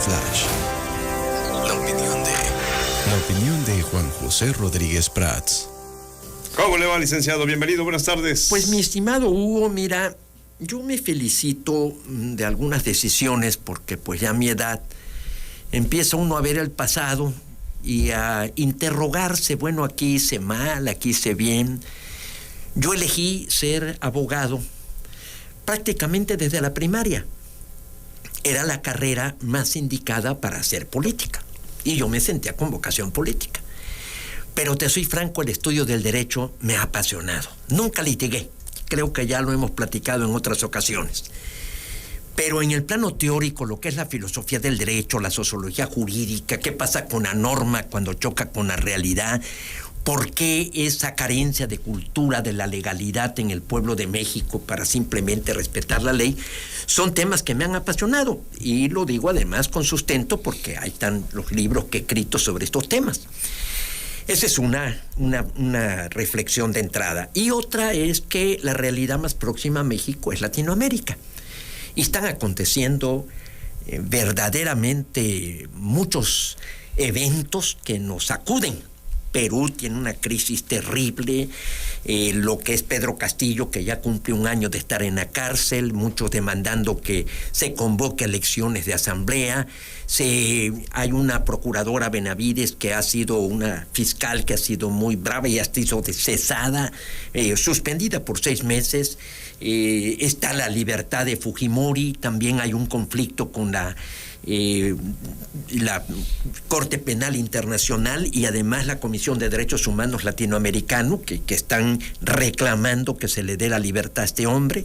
Flash. La opinión de Juan José Rodríguez Prats. ¿Cómo le va, licenciado? Bienvenido, buenas tardes. Pues, mi estimado Hugo, mira, yo me felicito de algunas decisiones porque pues ya a mi edad empieza uno a ver el pasado y a interrogarse, bueno, aquí hice mal, aquí hice bien. Yo elegí ser abogado prácticamente desde la primaria. Era la carrera más indicada para hacer política y yo me sentía con vocación política. Pero te soy franco, el estudio del derecho me ha apasionado. Nunca litigué, creo que ya lo hemos platicado en otras ocasiones. Pero en el plano teórico, lo que es la filosofía del derecho, la sociología jurídica, qué pasa con la norma cuando choca con la realidad, por qué esa carencia de cultura de la legalidad en el pueblo de México para simplemente respetar la ley, son temas que me han apasionado. Y lo digo además con sustento porque ahí están los libros que he escrito sobre estos temas. Esa es una reflexión de entrada. Y otra es que la realidad más próxima a México es Latinoamérica. Y están aconteciendo verdaderamente muchos eventos que nos sacuden. Perú tiene una crisis terrible, lo que es Pedro Castillo, que ya cumple un año de estar en la cárcel, muchos demandando que se convoque elecciones de asamblea. Hay una procuradora, Benavides, que ha sido una fiscal que ha sido muy brava y ha sido cesada, suspendida por 6 meses. Está la libertad de Fujimori, también hay un conflicto con la Corte Penal Internacional y además la Comisión de Derechos Humanos Latinoamericano que están reclamando que se le dé la libertad a este hombre.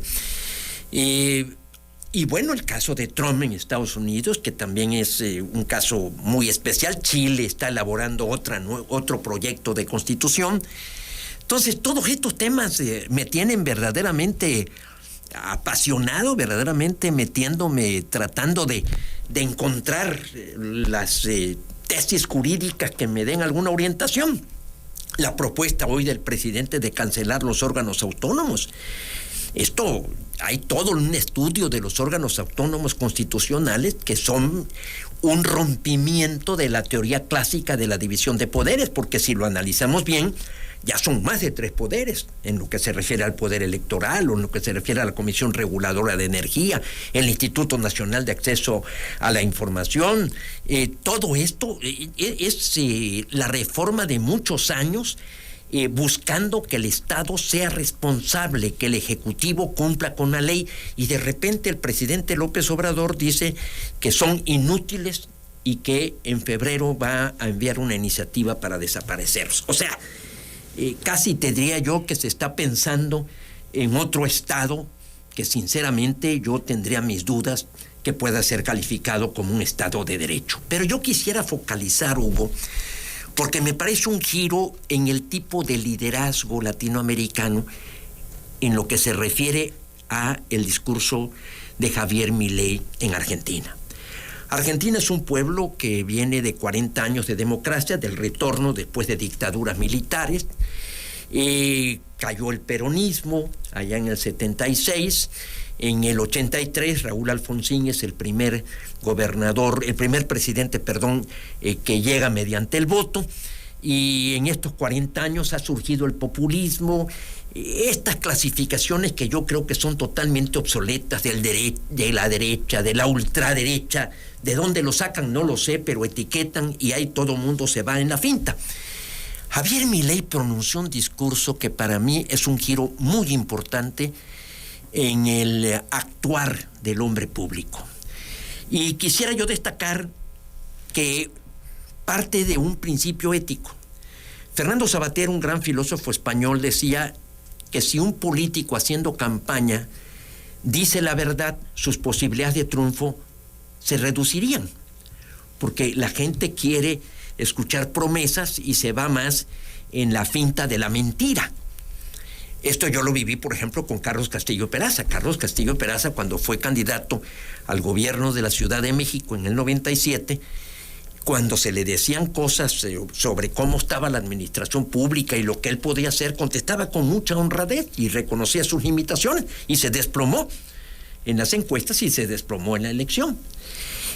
Y bueno, el caso de Trump en Estados Unidos, que también es un caso muy especial. Chile está elaborando otro proyecto de constitución. Entonces, todos estos temas me tienen verdaderamente apasionado, verdaderamente metiéndome, tratando de encontrar las tesis jurídicas que me den alguna orientación. La propuesta hoy del presidente de cancelar los órganos autónomos. Hay todo un estudio de los órganos autónomos constitucionales que son un rompimiento de la teoría clásica de la división de poderes, porque si lo analizamos bien, ya son más de 3 poderes, en lo que se refiere al poder electoral, o en lo que se refiere a la Comisión Reguladora de Energía, el Instituto Nacional de Acceso a la Información. Todo esto es la reforma de muchos años, buscando que el Estado sea responsable, que el Ejecutivo cumpla con la ley, y de repente el presidente López Obrador dice que son inútiles y que en febrero va a enviar una iniciativa para desaparecerlos. O sea, casi te diría yo que se está pensando en otro Estado que sinceramente yo tendría mis dudas que pueda ser calificado como un Estado de derecho. Pero yo quisiera focalizar, Hugo, porque me parece un giro en el tipo de liderazgo latinoamericano en lo que se refiere a el discurso de Javier Milei en Argentina. Argentina es un pueblo que viene de 40 años de democracia, del retorno después de dictaduras militares. Cayó el peronismo allá en el 76. En el 83, Raúl Alfonsín es el primer presidente, que llega mediante el voto. Y en estos 40 años ha surgido el populismo, estas clasificaciones que yo creo que son totalmente obsoletas de la derecha, de la ultraderecha. De dónde lo sacan no lo sé, pero etiquetan y ahí todo mundo se va en la finta. Javier Milei pronunció un discurso que para mí es un giro muy importante en el actuar del hombre público. Y quisiera yo destacar que parte de un principio ético. Fernando Savater, un gran filósofo español, decía que si un político haciendo campaña dice la verdad, sus posibilidades de triunfo se reducirían, porque la gente quiere escuchar promesas y se va más en la finta de la mentira. Esto yo lo viví, por ejemplo, con Carlos Castillo Peraza. Carlos Castillo Peraza, cuando fue candidato al gobierno de la Ciudad de México en el 97, cuando se le decían cosas sobre cómo estaba la administración pública y lo que él podía hacer, contestaba con mucha honradez y reconocía sus limitaciones, y se desplomó en las encuestas y se desplomó en la elección.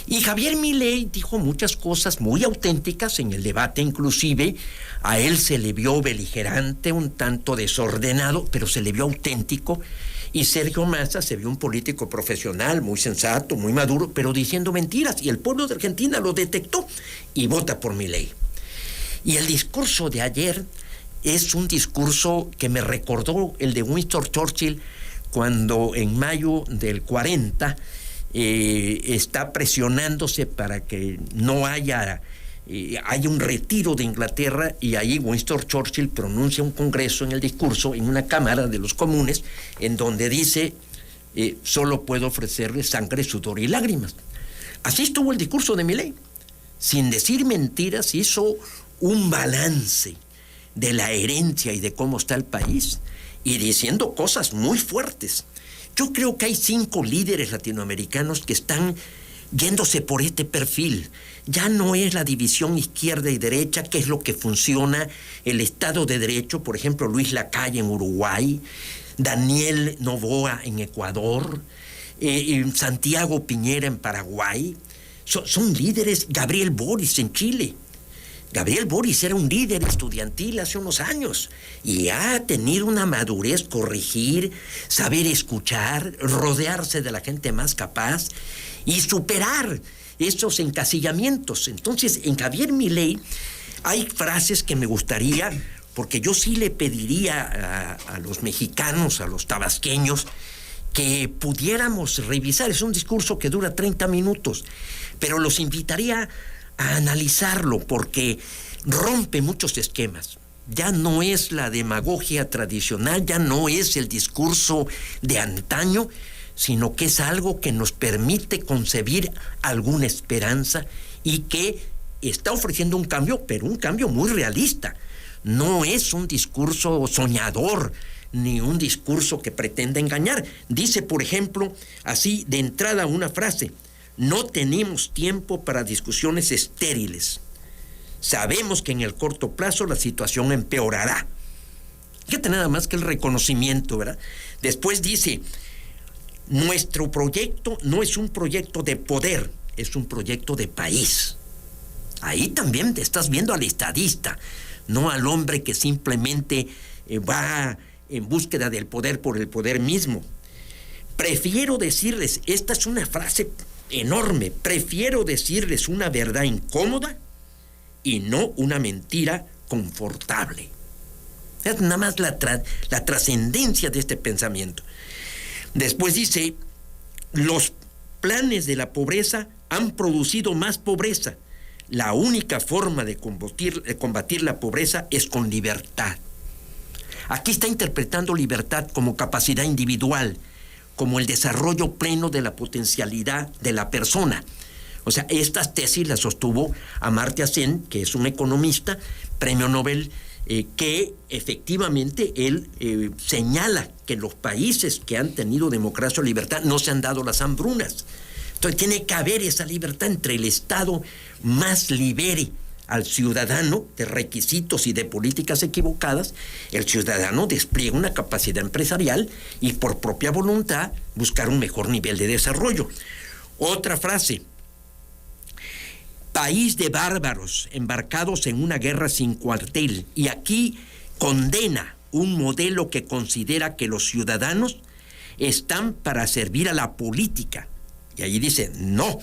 Y Javier Milei dijo muchas cosas muy auténticas en el debate, inclusive a él se le vio beligerante, un tanto desordenado, pero se le vio auténtico. Y Sergio Massa se vio un político profesional, muy sensato, muy maduro, pero diciendo mentiras. Y el pueblo de Argentina lo detectó y vota por Milei. Y el discurso de ayer es un discurso que me recordó el de Winston Churchill cuando en mayo del 40 está presionándose para que no haya un retiro de Inglaterra, y ahí Winston Churchill pronuncia un congreso en el discurso, en una cámara de los comunes, en donde dice, solo puedo ofrecerle sangre, sudor y lágrimas. Así estuvo el discurso de Milei. Sin decir mentiras, hizo un balance de la herencia y de cómo está el país, y diciendo cosas muy fuertes. Yo creo que hay 5 líderes latinoamericanos que están yéndose por este perfil. Ya no es la división izquierda y derecha, que es lo que funciona, el Estado de Derecho, por ejemplo, Luis Lacalle en Uruguay, Daniel Noboa en Ecuador, Santiago Piñera en Paraguay. Son líderes. Gabriel Boric en Chile. Gabriel Boric era un líder estudiantil hace unos años y ha tenido una madurez, corregir, saber escuchar, rodearse de la gente más capaz y superar esos encasillamientos. Entonces, en Javier Milei hay frases que me gustaría, porque yo sí le pediría a los mexicanos, a los tabasqueños, que pudiéramos revisar. Es un discurso que dura 30 minutos, pero los invitaría a analizarlo, porque rompe muchos esquemas. Ya no es la demagogia tradicional, ya no es el discurso de antaño, sino que es algo que nos permite concebir alguna esperanza y que está ofreciendo un cambio, pero un cambio muy realista. No es un discurso soñador, ni un discurso que pretenda engañar. Dice, por ejemplo, así de entrada una frase: no tenemos tiempo para discusiones estériles. Sabemos que en el corto plazo la situación empeorará. Fíjate nada más que el reconocimiento, ¿verdad? Después dice, nuestro proyecto no es un proyecto de poder, es un proyecto de país. Ahí también te estás viendo al estadista, no al hombre que simplemente va en búsqueda del poder por el poder mismo. Prefiero decirles, esta es una frase enorme, prefiero decirles una verdad incómoda y no una mentira confortable. Es nada más la trascendencia de este pensamiento. Después dice, los planes de la pobreza han producido más pobreza. La única forma de combatir la pobreza es con libertad. Aquí está interpretando libertad como capacidad individual, como el desarrollo pleno de la potencialidad de la persona. O sea, estas tesis las sostuvo Amartya Sen, que es un economista, premio Nobel, que efectivamente él señala que los países que han tenido democracia o libertad no se han dado las hambrunas. Entonces tiene que haber esa libertad entre el Estado más libere al ciudadano de requisitos y de políticas equivocadas. El ciudadano despliega una capacidad empresarial y por propia voluntad buscar un mejor nivel de desarrollo. Otra frase: país de bárbaros embarcados en una guerra sin cuartel. Y aquí condena un modelo que considera que los ciudadanos están para servir a la política. Y ahí dice, no,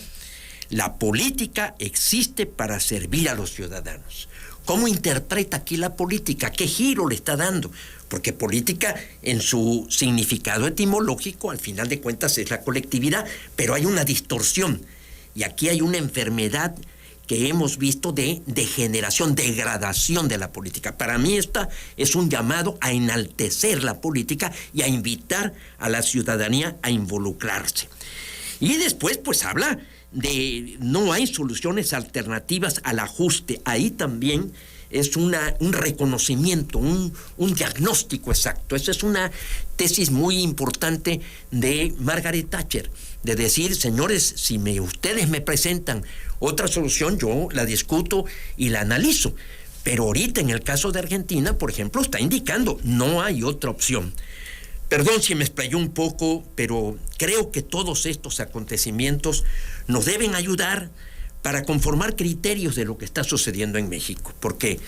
la política existe para servir a los ciudadanos. ¿Cómo interpreta aquí la política? ¿Qué giro le está dando? Porque política, en su significado etimológico, al final de cuentas es la colectividad, pero hay una distorsión. Y aquí hay una enfermedad que hemos visto de degeneración, degradación de la política. Para mí esta es un llamado a enaltecer la política y a invitar a la ciudadanía a involucrarse. Y después pues habla de no hay soluciones alternativas al ajuste. Ahí también es un reconocimiento, un diagnóstico exacto. Esa es una tesis muy importante de Margaret Thatcher, de decir, señores, si ustedes me presentan otra solución, yo la discuto y la analizo. Pero ahorita en el caso de Argentina, por ejemplo, está indicando, no hay otra opción. Perdón si me explayó un poco, pero creo que todos estos acontecimientos nos deben ayudar para conformar criterios de lo que está sucediendo en México, porque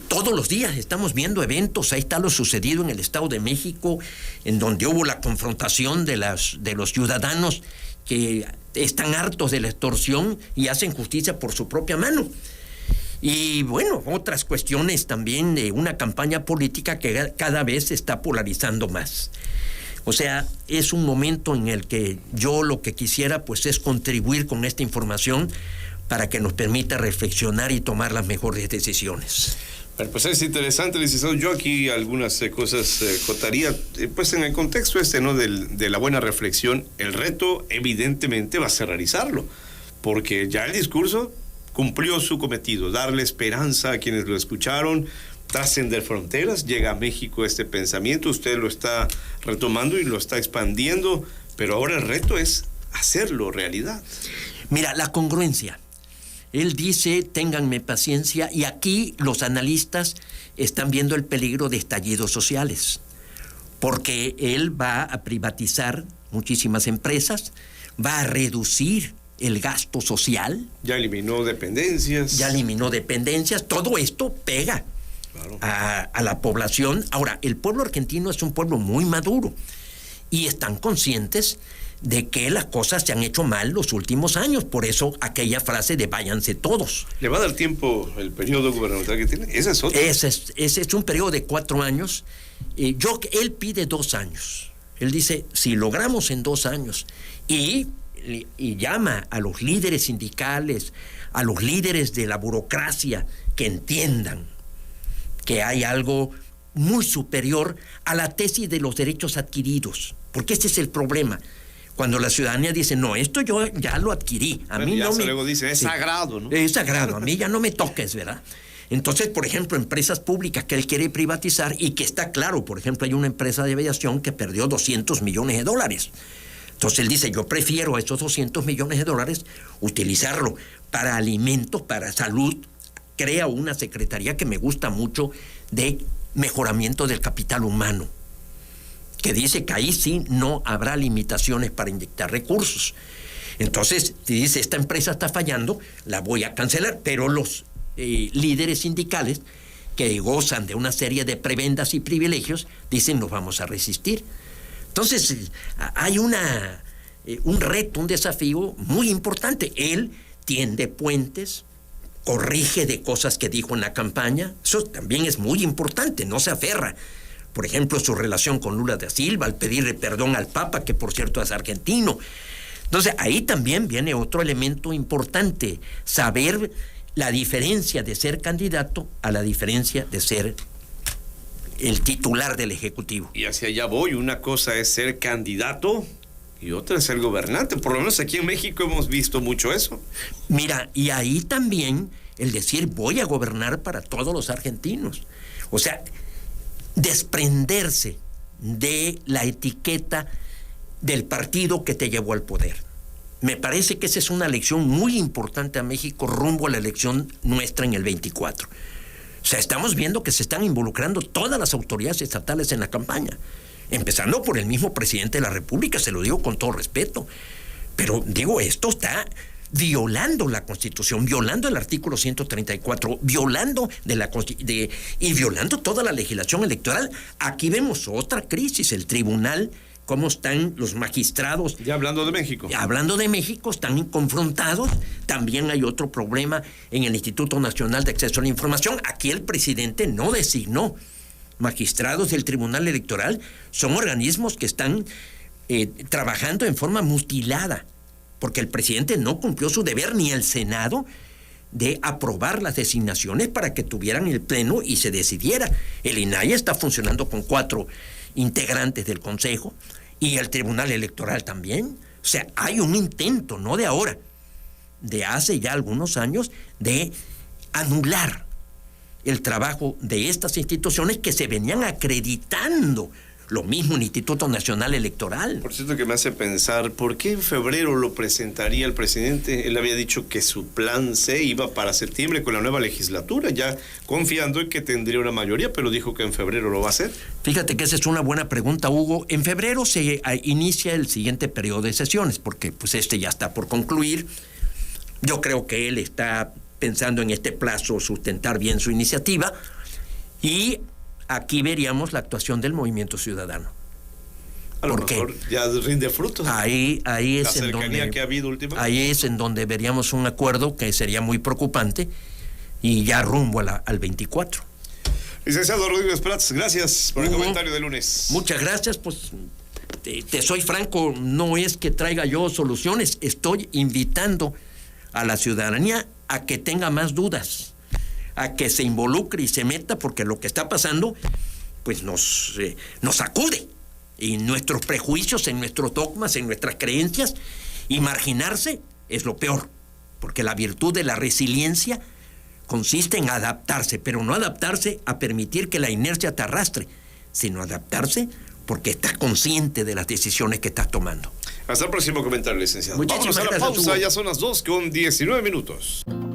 todos los días estamos viendo eventos. Ahí está lo sucedido en el Estado de México, en donde hubo la confrontación de los ciudadanos que están hartos de la extorsión y hacen justicia por su propia mano. Y bueno, otras cuestiones también de una campaña política que cada vez se está polarizando más. O sea, es un momento en el que yo lo que quisiera pues es contribuir con esta información para que nos permita reflexionar y tomar las mejores decisiones. Bueno, pues es interesante, licenciado. Yo aquí algunas cosas contaría, pues en el contexto ¿no? de la buena reflexión. El reto evidentemente va a ser realizarlo, porque ya el discurso cumplió su cometido, darle esperanza a quienes lo escucharon, trascender fronteras. Llega a México este pensamiento, usted lo está retomando y lo está expandiendo, pero ahora el reto es hacerlo realidad. Mira, la congruencia. Él dice, ténganme paciencia, y aquí los analistas están viendo el peligro de estallidos sociales, porque él va a privatizar muchísimas empresas, va a reducir el gasto social. Ya eliminó dependencias. Todo esto pega a la población. Ahora, el pueblo argentino es un pueblo muy maduro y están conscientes de que las cosas se han hecho mal los últimos años. Por eso aquella frase de váyanse todos. ¿Le va a dar tiempo el periodo gubernamental que tiene? Esa es otra. Ese es un periodo de 4 años. Él pide 2 años. Él dice, si logramos en 2 años, y llama a los líderes sindicales, a los líderes de la burocracia, que entiendan que hay algo muy superior a la tesis de los derechos adquiridos, porque ese es el problema. Cuando la ciudadanía dice, no, esto yo ya lo adquirí, a mí no me... Luego dice, es sagrado, ¿no? Es sagrado, a mí ya no me toques, ¿verdad? Entonces, por ejemplo, empresas públicas que él quiere privatizar y que está claro, por ejemplo, hay una empresa de aviación que perdió $200 millones. Entonces él dice, yo prefiero esos $200 millones utilizarlo para alimentos, para salud. Crea una secretaría que me gusta mucho de mejoramiento del capital humano, que dice que ahí sí no habrá limitaciones para inyectar recursos. Entonces, si dice, esta empresa está fallando, la voy a cancelar, pero los líderes sindicales que gozan de una serie de prebendas y privilegios dicen, nos vamos a resistir. Entonces, hay un reto, un desafío muy importante. Él tiende puentes, corrige de cosas que dijo en la campaña. Eso también es muy importante, no se aferra. Por ejemplo, su relación con Lula da Silva, al pedirle perdón al Papa, que por cierto es argentino. Entonces, ahí también viene otro elemento importante, saber la diferencia de ser candidato a la diferencia de ser el titular del Ejecutivo. Y hacia allá voy. Una cosa es ser candidato y otra es ser gobernante. Por lo menos aquí en México hemos visto mucho eso. Mira, y ahí también el decir, voy a gobernar para todos los argentinos. O sea, desprenderse de la etiqueta del partido que te llevó al poder. Me parece que esa es una lección muy importante a México rumbo a la elección nuestra en el 24. O sea, estamos viendo que se están involucrando todas las autoridades estatales en la campaña, empezando por el mismo presidente de la República, se lo digo con todo respeto. Pero digo, esto está violando la Constitución, violando el artículo 134, violando y violando toda la legislación electoral. Aquí vemos otra crisis, el tribunal, cómo están los magistrados. Ya hablando de México. Hablando de México, están confrontados. También hay otro problema en el Instituto Nacional de Acceso a la Información. Aquí el presidente no designó magistrados del Tribunal Electoral. Son organismos que están trabajando en forma mutilada, porque el presidente no cumplió su deber, ni el Senado, de aprobar las designaciones para que tuvieran el pleno y se decidiera. El INAI está funcionando con 4 integrantes del Consejo y el Tribunal Electoral también. O sea, hay un intento, no de ahora, de hace ya algunos años, de anular el trabajo de estas instituciones que se venían acreditando Lo mismo el Instituto Nacional Electoral. Por cierto, que me hace pensar, ¿por qué en febrero lo presentaría el presidente? Él había dicho que su plan C iba para septiembre con la nueva legislatura, ya confiando en que tendría una mayoría, pero dijo que en febrero lo va a hacer. Fíjate que esa es una buena pregunta, Hugo. En febrero se inicia el siguiente periodo de sesiones, porque pues ya está por concluir. Yo creo que él está pensando en este plazo sustentar bien su iniciativa, y aquí veríamos la actuación del Movimiento Ciudadano. A lo mejor ya rinde frutos. Ahí es en donde que ha habido últimamente. Ahí es en donde veríamos un acuerdo que sería muy preocupante, y ya rumbo al 24. Licenciado Rodríguez Prats, gracias por el comentario de lunes. Muchas gracias. Pues te soy franco, no es que traiga yo soluciones, estoy invitando a la ciudadanía a que tenga más dudas, a que se involucre y se meta, porque lo que está pasando pues nos sacude, y nuestros prejuicios, en nuestros dogmas, en nuestras creencias, y marginarse es lo peor, porque la virtud de la resiliencia consiste en adaptarse, pero no adaptarse a permitir que la inercia te arrastre, sino adaptarse porque estás consciente de las decisiones que estás tomando. Hasta el próximo comentario, licenciado. Muchísimas Vámonos a la gracias, pausa, Hugo. ya son las 2:19.